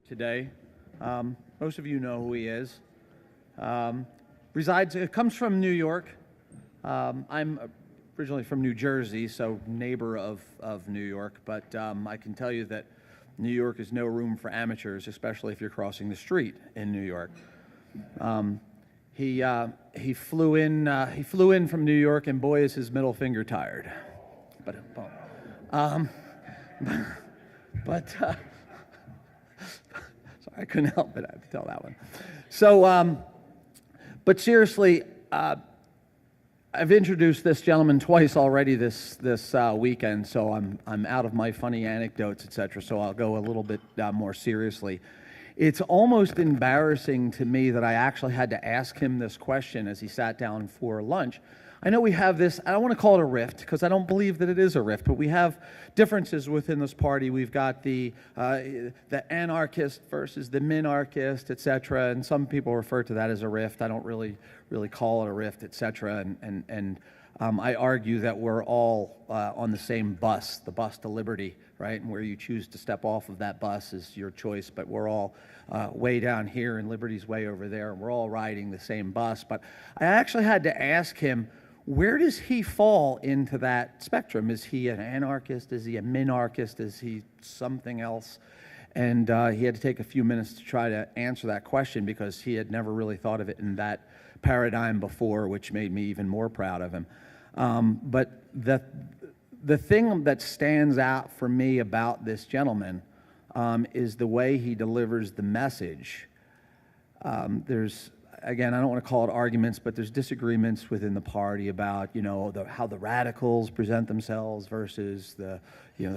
today. Most of you know who he is. Comes from New York. I'm originally from New Jersey, so neighbor of New York, but I can tell you that New York is no room for amateurs, especially if you're crossing the street in New York. He flew in from New York, and boy is his middle finger tired. Sorry, I couldn't help it. I had to tell that one. So, but seriously, I've introduced this gentleman twice already this weekend, so I'm out of my funny anecdotes, etc. So I'll go a little bit more seriously. It's almost embarrassing to me that I actually had to ask him this question as he sat down for lunch. I know we have this, I don't want to call it a rift, because I don't believe that it is a rift, but we have differences within this party. We've got the anarchist versus the minarchist, etc., and some people refer to that as a rift. I don't really call it a rift, etc., and I argue that we're all on the same bus, the bus to liberty, right? And where you choose to step off of that bus is your choice, but we're all way down here and liberty's way over there, and we're all riding the same bus. But I actually had to ask him, where does he fall into that spectrum? Is he an anarchist? Is he a minarchist? Is he something else? And he had to take a few minutes to try to answer that question because he had never really thought of it in that paradigm before, which made me even more proud of him. But the thing that stands out for me about this gentleman is the way he delivers the message. Again, I don't want to call it arguments, but there's disagreements within the party about, how the radicals present themselves versus the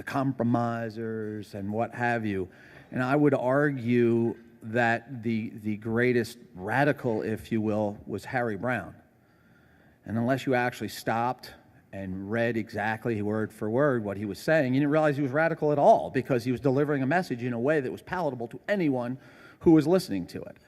compromisers and what have you. And I would argue that the greatest radical, if you will, was Harry Brown. And unless you actually stopped and read exactly word for word what he was saying, you didn't realize he was radical at all, because he was delivering a message in a way that was palatable to anyone who was listening to it.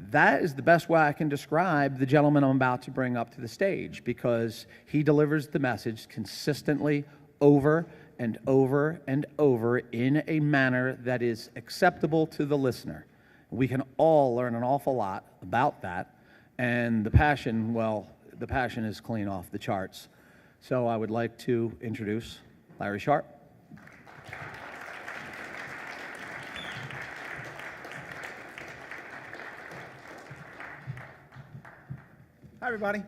That is the best way I can describe the gentleman I'm about to bring up to the stage, because he delivers the message consistently over and over and over in a manner that is acceptable to the listener. We can all learn an awful lot about that, and the passion is clean off the charts. So I would like to introduce Larry Sharpe. Hi, everybody.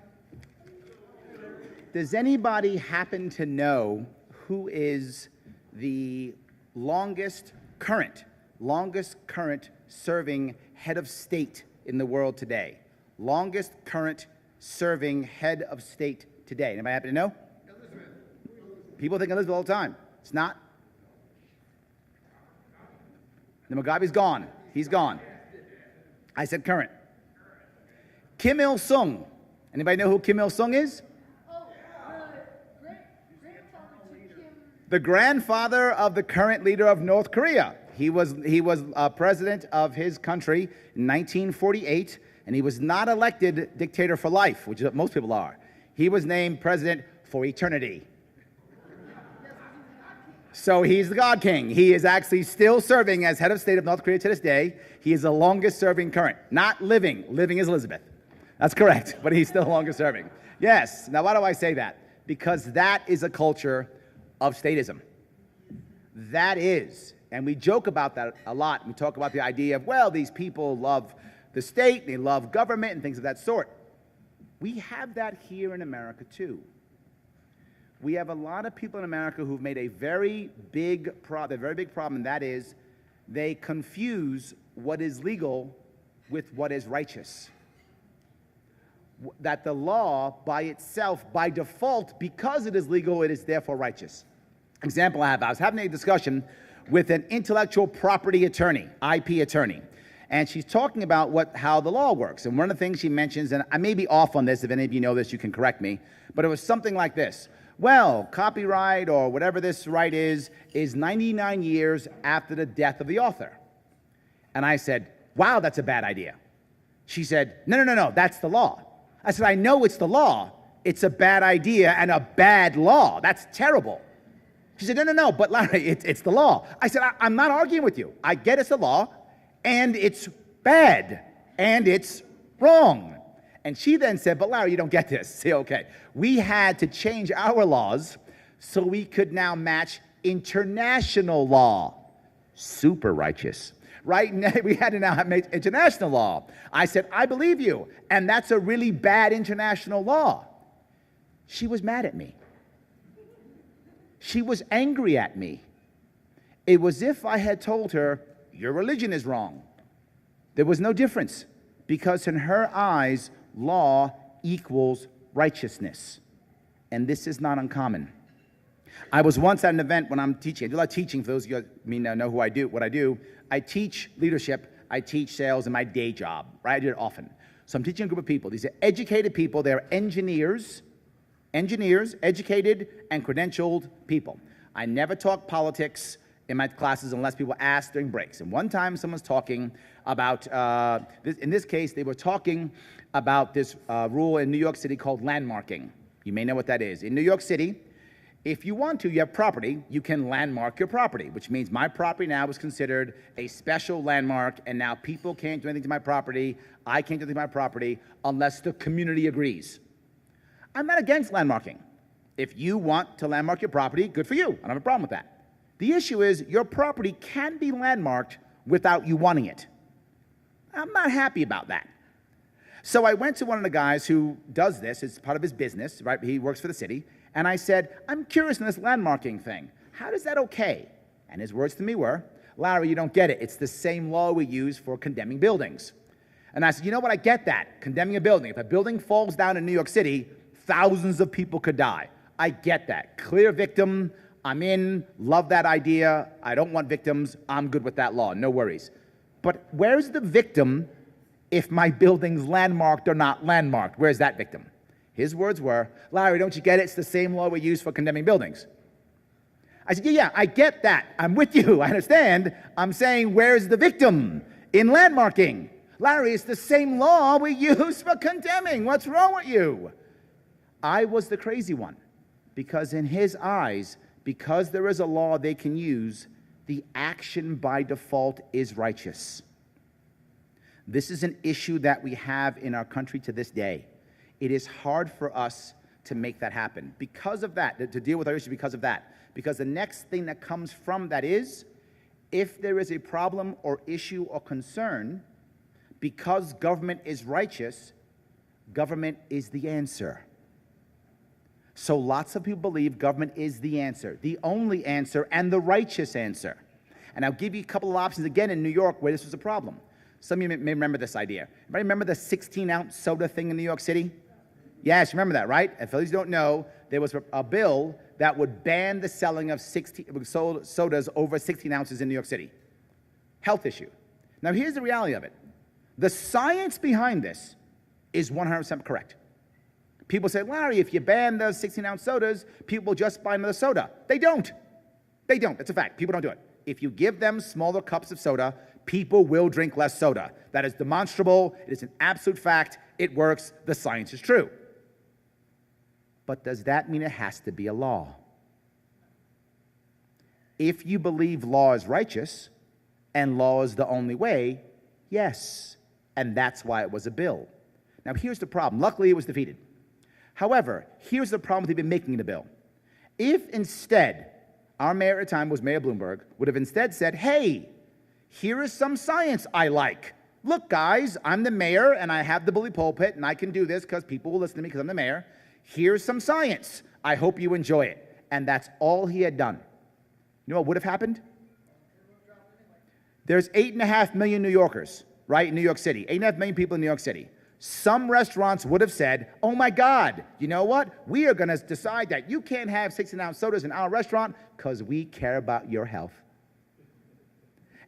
Does anybody happen to know who is the longest current serving head of state in the world today? Longest current serving head of state today. Anybody happen to know? Elizabeth. People think Elizabeth all the time. It's not. The Mugabe's gone. He's gone. I said current. Kim Il-sung. Anybody know who Kim Il-sung is? The grandfather of the current leader of North Korea. He was president of his country in 1948, and he was not elected dictator for life, which is what most people are. He was named president for eternity. So he's the God King. He is actually still serving as head of state of North Korea to this day. He is the longest serving current. Not living. Living is Elizabeth. That's correct, but he's still longest serving. Yes. Now, why do I say that? Because that is a culture of statism. That is, and we joke about that a lot. We talk about the idea of, well, these people love the state, they love government, and things of that sort. We have that here in America, too. We have a lot of people in America who've made a very big problem, and that is they confuse what is legal with what is righteous. That the law by itself, by default, because it is legal, it is therefore righteous. Example I was having a discussion with an intellectual property attorney, IP attorney, and she's talking about how the law works. And one of the things she mentions, and I may be off on this, if any of you know this, you can correct me, but it was something like this. Well, copyright or whatever this right is 99 years after the death of the author. And I said, wow, that's a bad idea. She said, no, that's the law. I said, I know it's the law. It's a bad idea and a bad law. That's terrible. She said, no, but Larry, it's the law. I said, I'm not arguing with you. I get it's the law, and it's bad, and it's wrong. And she then said, but Larry, you don't get this. See, okay. We had to change our laws so we could now match international law. Super righteous. Right? We had to now make international law. I said, I believe you, and that's a really bad international law. She was mad at me. She was angry at me. It was as if I had told her, your religion is wrong. There was no difference, because in her eyes, law equals righteousness. And this is not uncommon. I was once at an event when I'm teaching. I do a lot of teaching. For those of you who know who I do, what I do. I teach leadership, I teach sales in my day job, right? I do it often. So I'm teaching a group of people. These are educated people. They're engineers, educated and credentialed people. I never talk politics in my classes unless people ask during breaks. And one time someone's talking about, in this case, they were talking about this rule in New York City called landmarking. You may know what that is. In New York City, if you want to, you have property, you can landmark your property, which means my property now is considered a special landmark, and now people can't do anything to my property, I can't do anything to my property unless the community agrees. I'm not against landmarking. If you want to landmark your property, good for you. I don't have a problem with that. The issue is your property can be landmarked without you wanting it. I'm not happy about that. So I went to one of the guys who does this. It's part of his business, right? He works for the city. And I said, I'm curious in this landmarking thing. How is that okay? And his words to me were, Larry, you don't get it. It's the same law we use for condemning buildings. And I said, you know what? I get that. Condemning a building. If a building falls down in New York City, thousands of people could die. I get that. Clear victim. I'm in. Love that idea. I don't want victims. I'm good with that law. No worries. But where's the victim if my building's landmarked or not landmarked? Where's that victim? His words were, Larry, don't you get it? It's the same law we use for condemning buildings. I said, yeah, I get that. I'm with you. I understand. I'm saying, where's the victim in landmarking? Larry, it's the same law we use for condemning. What's wrong with you? I was the crazy one, because in his eyes, because there is a law they can use, the action by default is righteous. This is an issue that we have in our country to this day. It is hard for us to make that happen. Because of that, to deal with our issue because of that. Because the next thing that comes from that is, if there is a problem or issue or concern, because government is righteous, government is the answer. So lots of people believe government is the answer, the only answer, and the righteous answer. And I'll give you a couple of options again in New York where this was a problem. Some of you may remember this idea. Everybody remember the 16-ounce soda thing in New York City? Yes, remember that, right? And for those who don't know, there was a bill that would ban the selling of sodas over 16 ounces in New York City. Health issue. Now, here's the reality of it. The science behind this is 100% correct. People say, Larry, if you ban those 16-ounce sodas, people will just buy another soda. They don't. They don't. It's a fact. People don't do it. If you give them smaller cups of soda, people will drink less soda. That is demonstrable. It is an absolute fact. It works. The science is true. But does that mean it has to be a law? If you believe law is righteous and law is the only way, yes. And that's why it was a bill. Now, here's the problem. Luckily, it was defeated. However, here's the problem with even making the bill. If instead, our mayor at the time was Mayor Bloomberg, would have instead said, hey, here is some science I like. Look, guys, I'm the mayor, and I have the bully pulpit, and I can do this because people will listen to me because I'm the mayor. Here's some science. I hope you enjoy it. And that's all he had done. You know what would have happened? There's 8.5 million New Yorkers, right, in New York City. 8.5 million people in New York City. Some restaurants would have said, oh my God, you know what? We are going to decide that you can't have 16-ounce sodas in our restaurant because we care about your health.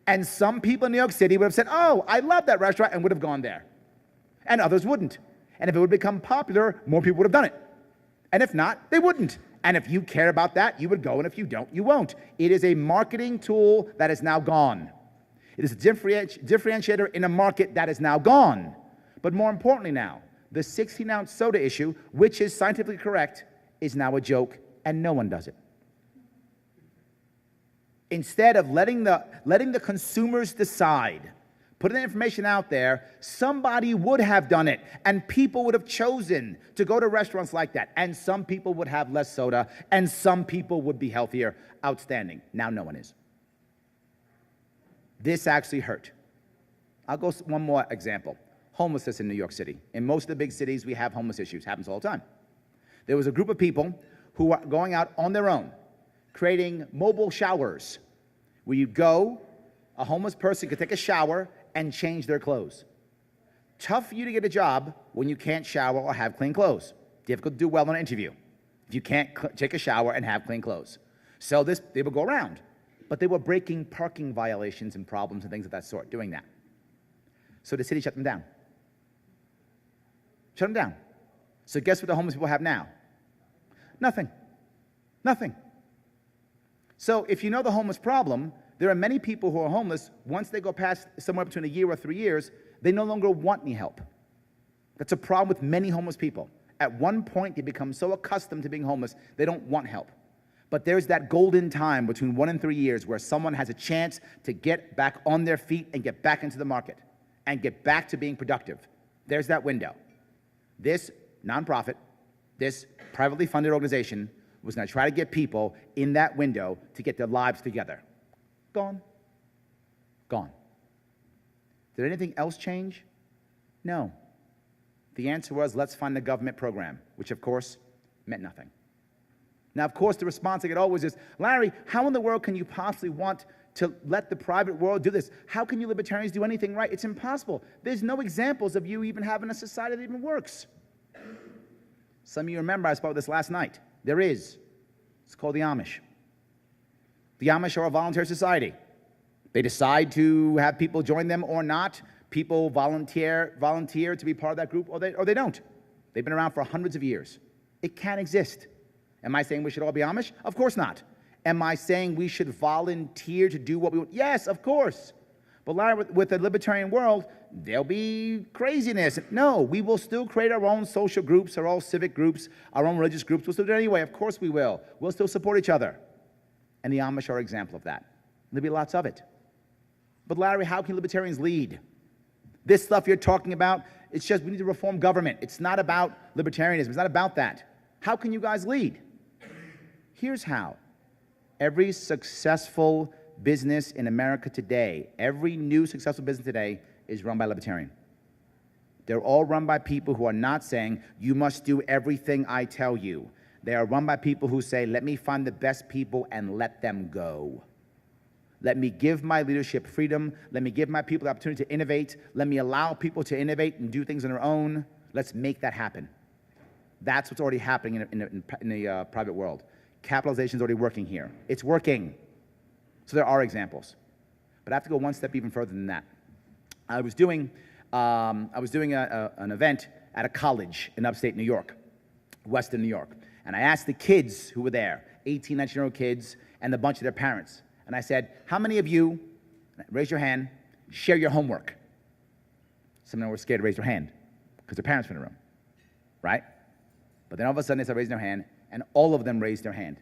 And some people in New York City would have said, oh, I love that restaurant, and would have gone there. And others wouldn't. And if it would become popular, more people would have done it. And if not, they wouldn't. And if you care about that, you would go, and if you don't, you won't. It is a marketing tool that is now gone. It is a differentiator in a market that is now gone. But more importantly now, the 16-ounce soda issue, which is scientifically correct, is now a joke, and no one does it. Instead of letting the consumers decide, putting the information out there, somebody would have done it, and people would have chosen to go to restaurants like that, and some people would have less soda, and some people would be healthier. Outstanding. Now no one is. This actually hurt. I'll go one more example. Homelessness in New York City. In most of the big cities, we have homeless issues. Happens all the time. There was a group of people who are going out on their own, creating mobile showers, where you go, a homeless person could take a shower and change their clothes. Tough for you to get a job when you can't shower or have clean clothes. Difficult to do well in an interview if you can't take a shower and have clean clothes. So they would go around, but they were breaking parking violations and problems and things of that sort doing that. So the city shut them down. Shut them down. So guess what the homeless people have now? Nothing. Nothing. So if you know the homeless problem, there are many people who are homeless, once they go past somewhere between a year or 3 years, they no longer want any help. That's a problem with many homeless people. At one point, they become so accustomed to being homeless, they don't want help. But there's that golden time between 1 and 3 years where someone has a chance to get back on their feet and get back into the market and get back to being productive. There's that window. This nonprofit, this privately funded organization was going to try to get people in that window to get their lives together. Gone. Gone. Did anything else change? No. The answer was, let's fund the government program, which of course meant nothing. Now, of course, the response I get always is, Larry, how in the world can you possibly want to let the private world do this? How can you libertarians do anything right? It's impossible. There's no examples of you even having a society that even works. Some of you remember I spoke this last night. There is. It's called the Amish. The Amish are a voluntary society. They decide to have people join them or not. People volunteer to be part of that group, or they don't. They've been around for hundreds of years. It can't exist. Am I saying we should all be Amish? Of course not. Am I saying we should volunteer to do what we want? Yes, of course. But Larry, with the libertarian world, there'll be craziness. No, we will still create our own social groups, our own civic groups, our own religious groups. We'll still do it anyway. Of course we will. We'll still support each other. And the Amish are an example of that. There'll be lots of it. But Larry, how can libertarians lead? This stuff you're talking about, it's just we need to reform government. It's not about libertarianism. It's not about that. How can you guys lead? Here's how. Every successful business in America today, every new successful business today is run by libertarian. They're all run by people who are not saying, you must do everything I tell you. They are run by people who say, let me find the best people and let them go. Let me give my leadership freedom. Let me give my people the opportunity to innovate. Let me allow people to innovate and do things on their own. Let's make that happen. That's what's already happening in the private world. Capitalization is already working here. It's working. So there are examples. But I have to go one step even further than that. I was doing an event at a college in upstate New York, Western New York. And I asked the kids who were there, 18, 19-year-old kids, and a bunch of their parents. And I said, how many of you, raise your hand, share your homework? Some of them were scared to raise their hand because their parents were in the room, right? But then all of a sudden they started raising their hand, and all of them raised their hand.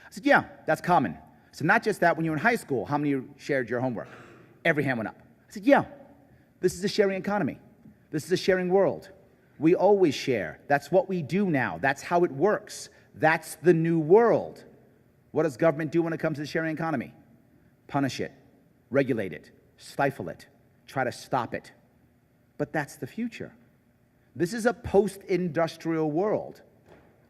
I said, yeah, that's common. So not just that, when you were in high school, how many of you shared your homework? Every hand went up. I said, yeah, this is a sharing economy. This is a sharing world. We always share. That's what we do now. That's how it works. That's the new world. What does government do when it comes to the sharing economy? Punish it, regulate it, stifle it, try to stop it. But that's the future. This is a post-industrial world,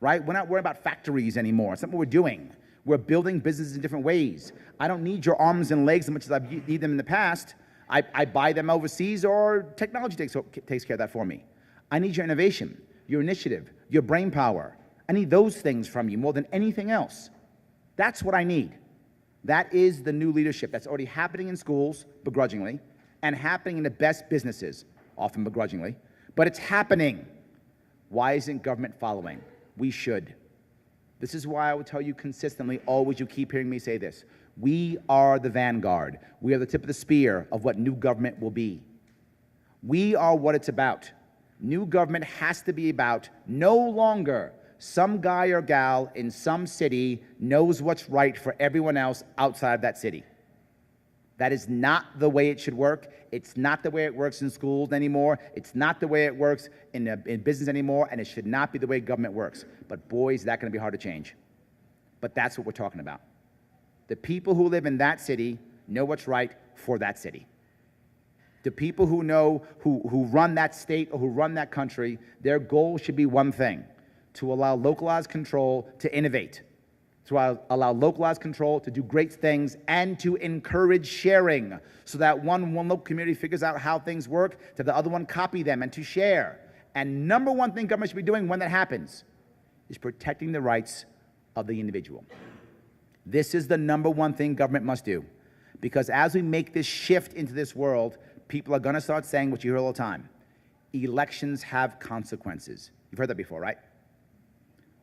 right? We're not worrying about factories anymore. It's not what we're doing. We're building businesses in different ways. I don't need your arms and legs as much as I need them in the past. I buy them overseas, or technology takes care of that for me. I need your innovation, your initiative, your brain power. I need those things from you more than anything else. That's what I need. That is the new leadership that's already happening in schools, begrudgingly, and happening in the best businesses, often begrudgingly. But it's happening. Why isn't government following? We should. This is why I would tell you consistently, always, you keep hearing me say this. We are the vanguard. We are the tip of the spear of what new government will be. We are what it's about. New government has to be about no longer some guy or gal in some city knows what's right for everyone else outside of that city. That is not the way it should work. It's not the way it works in schools anymore. It's not the way it works in business anymore, and it should not be the way government works. But boy, is that going to be hard to change. But that's what we're talking about. The people who live in that city know what's right for that city. The people who know, who run that state or who run that country, their goal should be one thing: to allow localized control to innovate, to allow localized control to do great things, and to encourage sharing, so that one local community figures out how things work, to the other one copy them and to share. And number one thing government should be doing when that happens is protecting the rights of the individual. This is the number one thing government must do, because as we make this shift into this world, people are going to start saying what you hear all the time: elections have consequences. You've heard that before, right?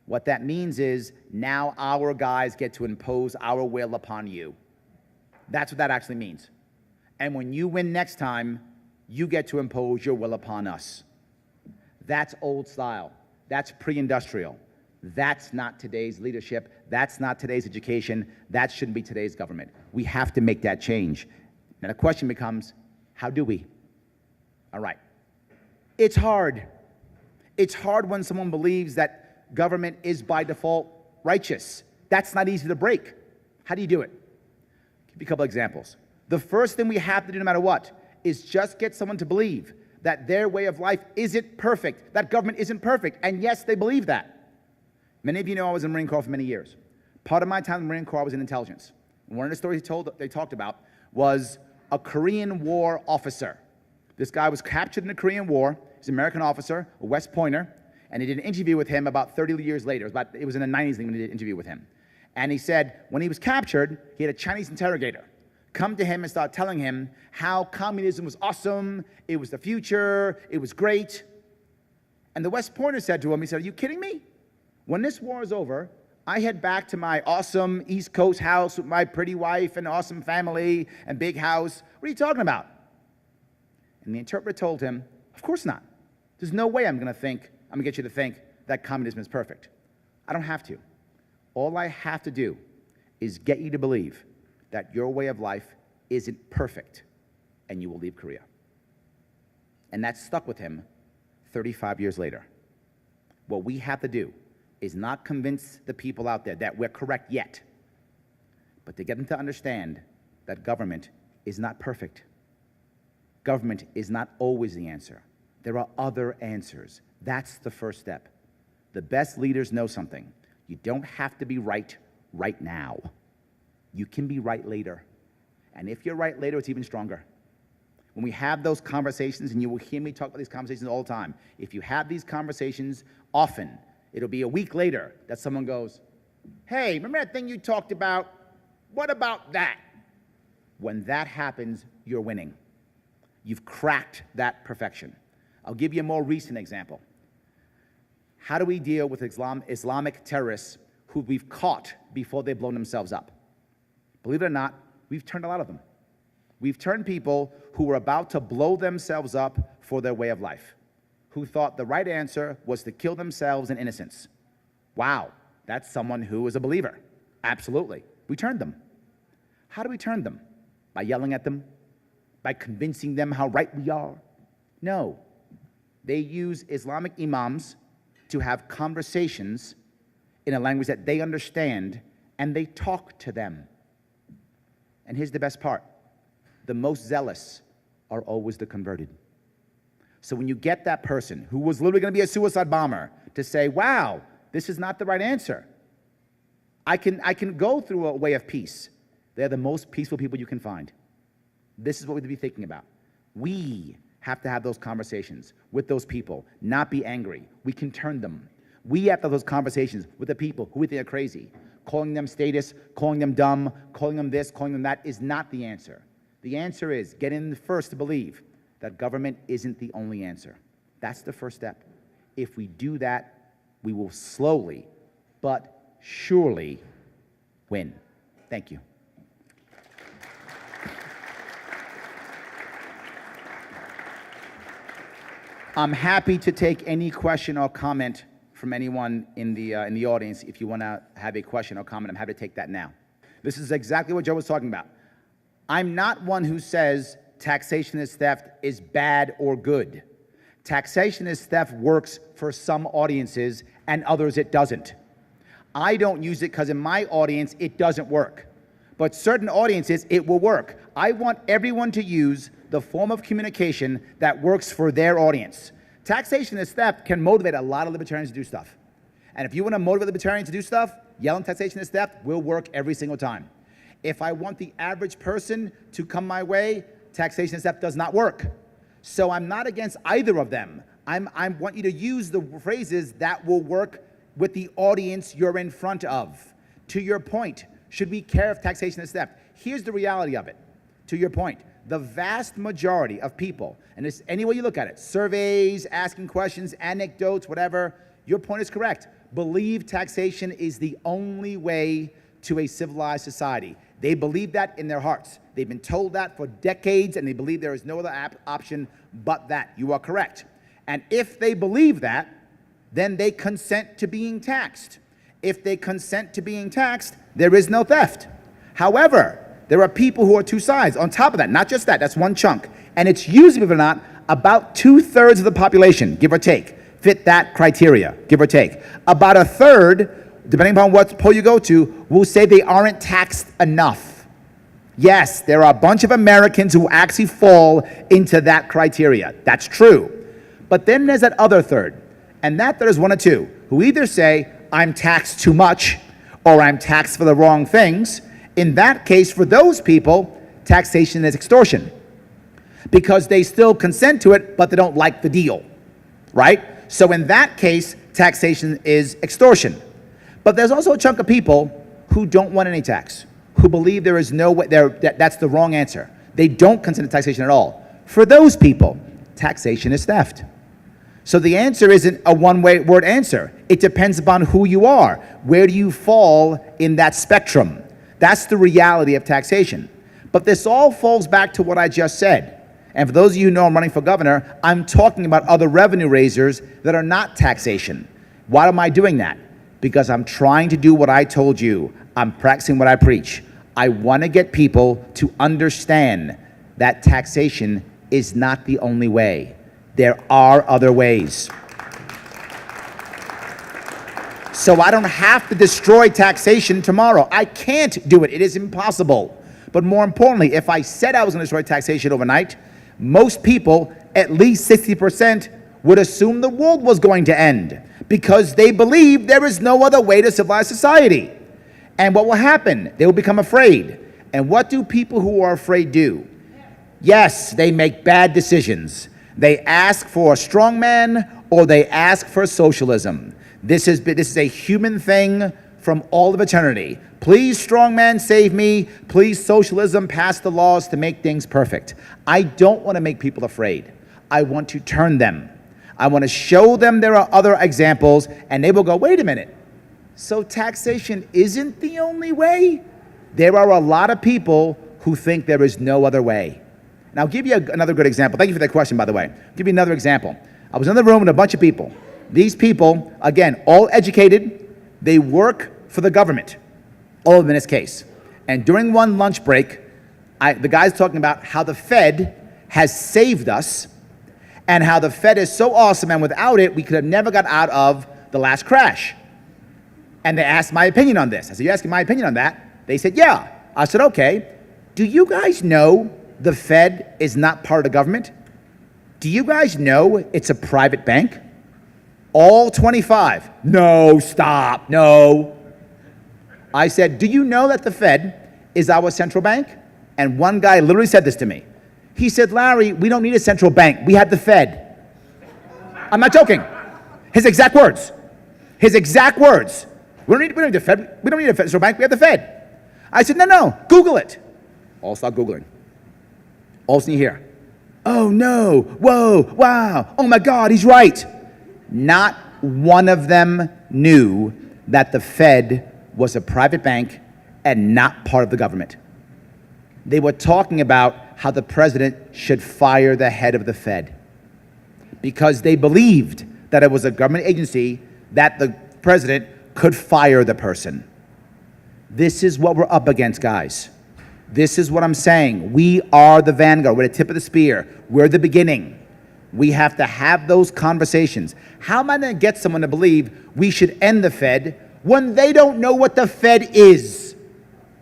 What that means is now our guys get to impose our will upon you. That's what that actually means. And when you win next time, you get to impose your will upon us. That's old style. That's pre-industrial. That's not today's leadership. That's not today's education. That shouldn't be today's government. We have to make that change. Now the question becomes, how do we? All right. It's hard. It's hard when someone believes that government is by default righteous. That's not easy to break. How do you do it? I'll give you a couple examples. The first thing we have to do no matter what is just get someone to believe that their way of life isn't perfect, that government isn't perfect. And yes, they believe that. Many of you know I was in the Marine Corps for many years. Part of my time in the Marine Corps, I was in intelligence. And one of the stories they talked about was a Korean War officer. This guy was captured in the Korean War. He's an American officer, a West Pointer, and he did an interview with him about 30 years later. It was in the 90s when he did an interview with him. And he said when he was captured, he had a Chinese interrogator come to him and start telling him how communism was awesome, it was the future, it was great. And the West Pointer said to him, he said, "Are you kidding me? When this war is over, I head back to my awesome East Coast house with my pretty wife and awesome family and big house. What are you talking about?" And the interpreter told him, "Of course not. There's no way I'm going to get you to think that communism is perfect. I don't have to. All I have to do is get you to believe that your way of life isn't perfect, and you will leave Korea." And that stuck with him 35 years later. What we have to do is not convince the people out there that we're correct yet, but to get them to understand that government is not perfect. Government is not always the answer. There are other answers. That's the first step. The best leaders know something. You don't have to be right now. You can be right later. And if you're right later, it's even stronger. When we have those conversations, and you will hear me talk about these conversations all the time, if you have these conversations often, it'll be a week later that someone goes, "Hey, remember that thing you talked about? What about that?" When that happens, you're winning. You've cracked that perfection. I'll give you a more recent example. How do we deal with Islamic terrorists who we've caught before they've blown themselves up? Believe it or not, we've turned a lot of them. We've turned people who were about to blow themselves up for their way of life, who thought the right answer was to kill themselves in innocence. Wow, that's someone who is a believer. Absolutely. We turned them. How do we turn them? By yelling at them? By convincing them how right we are? No. They use Islamic imams to have conversations in a language that they understand, and they talk to them. And here's the best part. The most zealous are always the converted. So when you get that person who was literally going to be a suicide bomber to say, "Wow, this is not the right answer. I can go through a way of peace." They're the most peaceful people you can find. This is what we need to be thinking about. We have to have those conversations with those people, not be angry. We can turn them. We have to have those conversations with the people who we think are crazy. Calling them status, calling them dumb, calling them this, calling them that is not the answer. The answer is getting them first to believe that government isn't the only answer. That's the first step. If we do that, we will slowly but surely win. Thank you. I'm happy to take any question or comment from anyone in the audience. If you want to have a question or comment, I'm happy to take that now. This is exactly what Joe was talking about. I'm not one who says taxation is theft is bad or good. Taxation is theft works for some audiences and others it doesn't. I don't use it because in my audience it doesn't work. But certain audiences it will work. I want everyone to use the form of communication that works for their audience. Taxation is theft can motivate a lot of libertarians to do stuff. And if you want to motivate libertarians to do stuff, yelling taxation is theft will work every single time. If I want the average person to come my way, taxation is theft does not work. So I'm not against either of them. I want you to use the phrases that will work with the audience you're in front of. To your point, should we care if taxation is theft? Here's the reality of it. To your point, the vast majority of people, and it's any way you look at it, surveys, asking questions, anecdotes, whatever, your point is correct. Believe taxation is the only way to a civilized society. They believe that in their hearts. They've been told that for decades, and they believe there is no other option but that. You are correct. And if they believe that, then they consent to being taxed. If they consent to being taxed, there is no theft. However, there are people who are two sides. On top of that, not just that, that's one chunk. And it's usually, believe it or not, about 2/3 of the population, give or take, fit that criteria, give or take. About a third, depending upon what poll you go to, will say they aren't taxed enough. Yes, there are a bunch of Americans who actually fall into that criteria. That's true. But then there's that other third, and that third is one of two, who either say, I'm taxed too much, or I'm taxed for the wrong things. In that case, for those people, taxation is extortion, because they still consent to it, but they don't like the deal, right? So in that case, taxation is extortion. But there's also a chunk of people who don't want any tax, who believe there is no way, that's the wrong answer. They don't consent to taxation at all. For those people, taxation is theft. So the answer isn't a one-way word answer. It depends upon who you are. Where do you fall in that spectrum? That's the reality of taxation. But this all falls back to what I just said. And for those of you who know I'm running for governor, I'm talking about other revenue raisers that are not taxation. Why am I doing that? Because I'm trying to do what I told you. I'm practicing what I preach. I want to get people to understand that taxation is not the only way. There are other ways. So I don't have to destroy taxation tomorrow. I can't do it. It is impossible. But more importantly, if I said I was going to destroy taxation overnight, most people, at least 60%, would assume the world was going to end because they believe there is no other way to civilize society. And what will happen? They will become afraid. And what do people who are afraid do? Yes, they make bad decisions. They ask for a strong man or they ask for socialism. This is a human thing from all of eternity. Please, strongman, save me. Please, socialism, pass the laws to make things perfect. I don't want to make people afraid. I want to turn them. I want to show them there are other examples, and they will go, wait a minute. So taxation isn't the only way? There are a lot of people who think there is no other way. And I'll give you another good example. Thank you for that question, by the way. I'll give you another example. I was in the room with a bunch of people. These people, again, all educated, they work for the government, all of them in this case. And during one lunch break, the guy's talking about how the Fed has saved us and how the Fed is so awesome, and without it, we could have never got out of the last crash. And they asked my opinion on this. I said, you asking my opinion on that? They said, yeah. I said, okay. Do you guys know the Fed is not part of the government? Do you guys know it's a private bank? All 25. No, stop, no. I said, do you know that the Fed is our central bank? And one guy literally said this to me. He said, Larry, we don't need a central bank. We have the Fed. I'm not joking. His exact words. His exact words. We don't need the Fed. We don't need a central bank. We have the Fed. I said, no, Google it. All start Googling. All of a sudden you hear, oh no, whoa, wow, oh my God, he's right. Not one of them knew that the Fed was a private bank and not part of the government. They were talking about how the president should fire the head of the Fed because they believed that it was a government agency that the president could fire the person. This is what we're up against, guys. This is what I'm saying. We are the vanguard. We're the tip of the spear. We're the beginning. We have to have those conversations. How am I going to get someone to believe we should end the Fed when they don't know what the Fed is?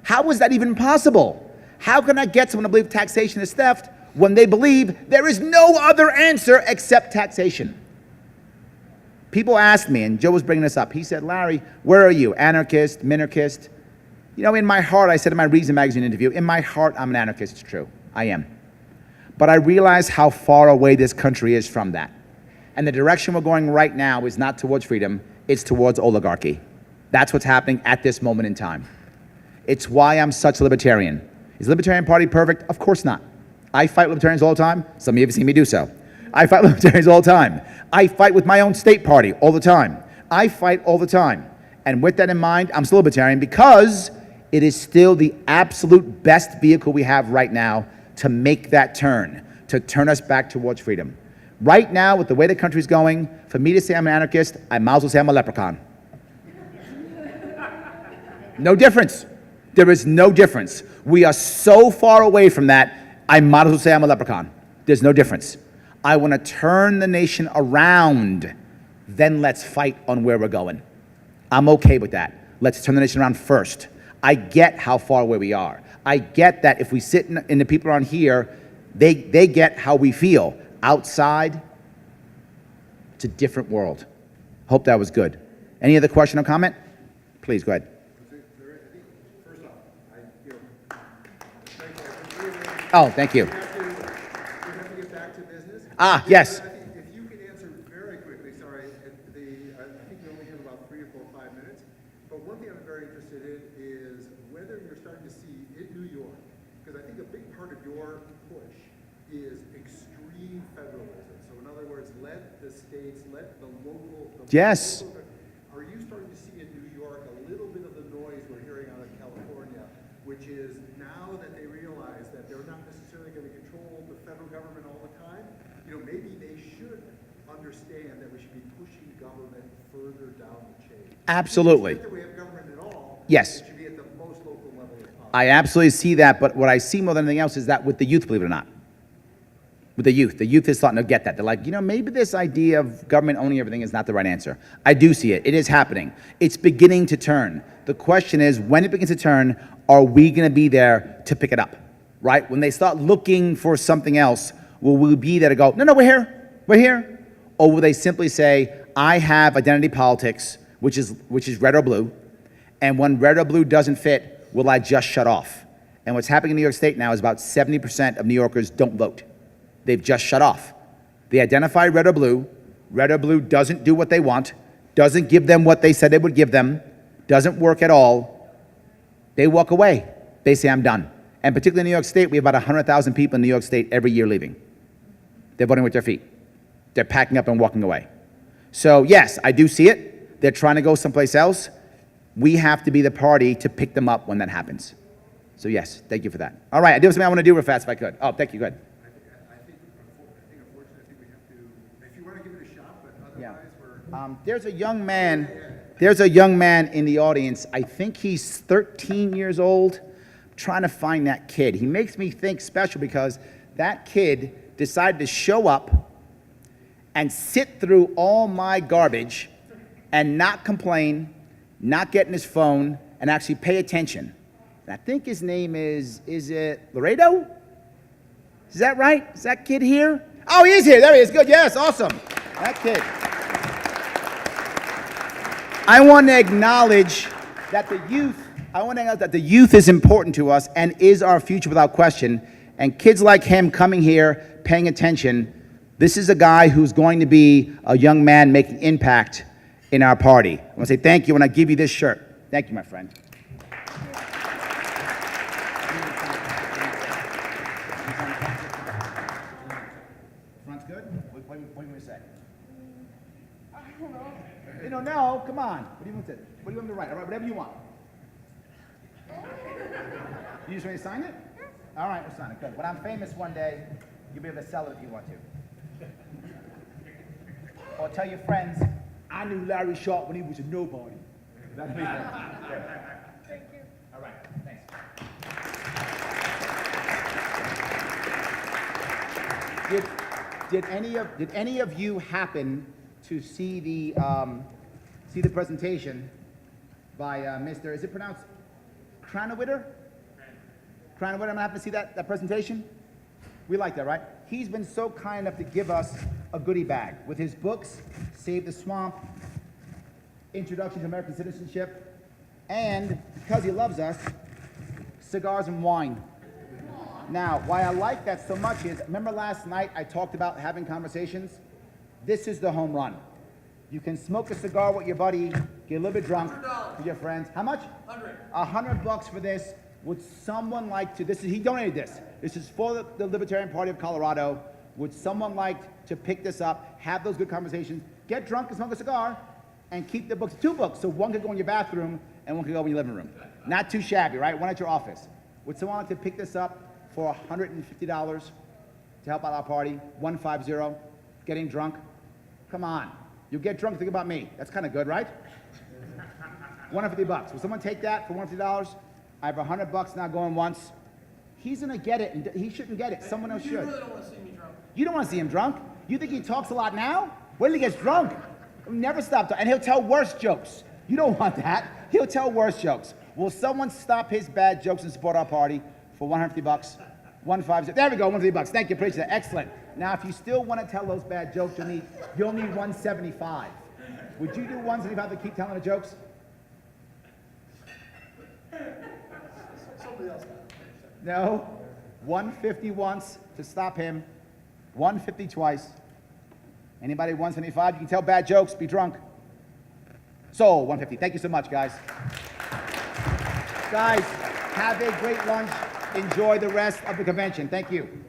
How is that even possible? How can I get someone to believe taxation is theft when they believe there is no other answer except taxation? People ask me, and Joe was bringing this up, he said, Larry, where are you? Anarchist, minarchist? You know, in my heart, I said in my Reason magazine interview, in my heart, I'm an anarchist. It's true. I am. But I realize how far away this country is from that. And the direction we're going right now is not towards freedom, it's towards oligarchy. That's what's happening at this moment in time. It's why I'm such a libertarian. Is the Libertarian Party perfect? Of course not. I fight libertarians all the time. Some of you have seen me do so. I fight libertarians all the time. I fight with my own state party all the time. I fight all the time. And with that in mind, I'm still libertarian because it is still the absolute best vehicle we have right now to make that turn, to turn us back towards freedom. Right now, with the way the country's going, for me to say I'm an anarchist, I might as well say I'm a leprechaun. No difference. There is no difference. We are so far away from that, I might as well say I'm a leprechaun. There's no difference. I want to turn the nation around, then let's fight on where we're going. I'm okay with that. Let's turn the nation around first. I get how far away we are. I get that if we sit in the people around here, they get how we feel. Outside, it's a different world. Hope that was good. Any other question or comment? Please, go ahead. Oh, thank you. We have to get back to business. Ah, yes. I think if you can answer very quickly, sorry, I think we only have about 3 or 4 or 5 minutes, but one thing I'm very interested in is whether you're starting to see in New York, because I think a big part of your push is extreme federalism. So in other words, let the states, let the local. Yes. Are you starting to see in New York a little bit of the noise we're hearing out of California, which is now that they realize that they're not necessarily going to control the federal government all the time, you know, maybe they should understand that we should be pushing government further down the chain. Absolutely. If we have government at all, Yes. it should be at the most local level as possible. I absolutely see that, but what I see more than anything else is that with the youth, believe it or not. With the youth is starting to get that. They're like, you know, maybe this idea of government owning everything is not the right answer. I do see it. It is happening. It's beginning to turn. The question is, when it begins to turn, are we going to be there to pick it up, right? When they start looking for something else, will we be there to go, no, we're here? Or will they simply say, I have identity politics, which is red or blue, and when red or blue doesn't fit, will I just shut off? And what's happening in New York State now is about 70% of New Yorkers don't vote. They've just shut off. They identify red or blue doesn't do what they want, doesn't give them what they said they would give them, doesn't work at all. They walk away. They say, I'm done. And particularly in New York State, we have about 100,000 people in New York State every year leaving. They're voting with their feet. They're packing up and walking away. So yes, I do see it. They're trying to go someplace else. We have to be the party to pick them up when that happens. So yes, thank you for that. All right, I do have something I want to do real fast if I could. Oh, thank you, go ahead. I think unfortunately, we have to, if you want to give it a shot, but otherwise we're. There's a young man in the audience. I think he's 13 years old. I'm trying to find that kid. He makes me think special because that kid decided to show up and sit through all my garbage and not complain, not get in his phone, and actually pay attention. And I think his name is it Laredo? Is that right? Is that kid here? Oh, he is here. There he is. Good. Yes, awesome. That kid. I want to acknowledge that the youth is important to us and is our future without question. And kids like him coming here, paying attention, this is a guy who's going to be a young man making impact in our party. I want to say thank you when I give you this shirt. Thank you, my friend. Front's good? What do you want me to say? You don't know? Come on. What do you want to? What do you want me to write? All right, whatever you want. You just want me to sign it? All right, we'll sign it. Good. When I'm famous one day, you'll be able to sell it if you want to. Or tell your friends, I knew Larry Sharpe when he was a nobody. That'd be good. Thank you. All right, thanks. Did any of you happen to see the presentation by Mr. Is it pronounced Kranowiter? Kranowiter, I'm gonna happen to see that presentation. We like that, right? He's been so kind enough to give us a goodie bag with his books, Save the Swamp, Introduction to American Citizenship, and because he loves us, cigars and wine. Now, why I like that so much is, remember last night I talked about having conversations? This is the home run. You can smoke a cigar with your buddy, get a little bit drunk with your friends. How much? $100 for this. Would someone like to, he donated this. This is for the Libertarian Party of Colorado. Would someone like to pick this up, have those good conversations, get drunk and smoke a cigar, and keep the books, 2 books, so one could go in your bathroom and one could go in your living room. Not too shabby, right? One at your office. Would someone like to pick this up for $150 to help out our party? 150, getting drunk. Come on. You'll get drunk, think about me. That's kind of good, right? $150. Will someone take that for $150? I have $100 now going once. He's gonna get it, and he shouldn't get it. Someone else should. You really don't want to see me drunk. You don't want to see him drunk? You think he talks a lot now? Wait till he gets drunk. He'll never stop talking, and he'll tell worse jokes. You don't want that. He'll tell worse jokes. Will someone stop his bad jokes and support our party for $150? 150. There we go, $150. Thank you, appreciate that. Excellent. Now, if you still want to tell those bad jokes, you'll need 175. Would you do 175 to keep telling the jokes? Somebody else got it. No. 150 once to stop him. 150 twice. Anybody 175? You can tell bad jokes, be drunk. So 150. Thank you so much, guys. Guys, have a great lunch. Enjoy the rest of the convention. Thank you.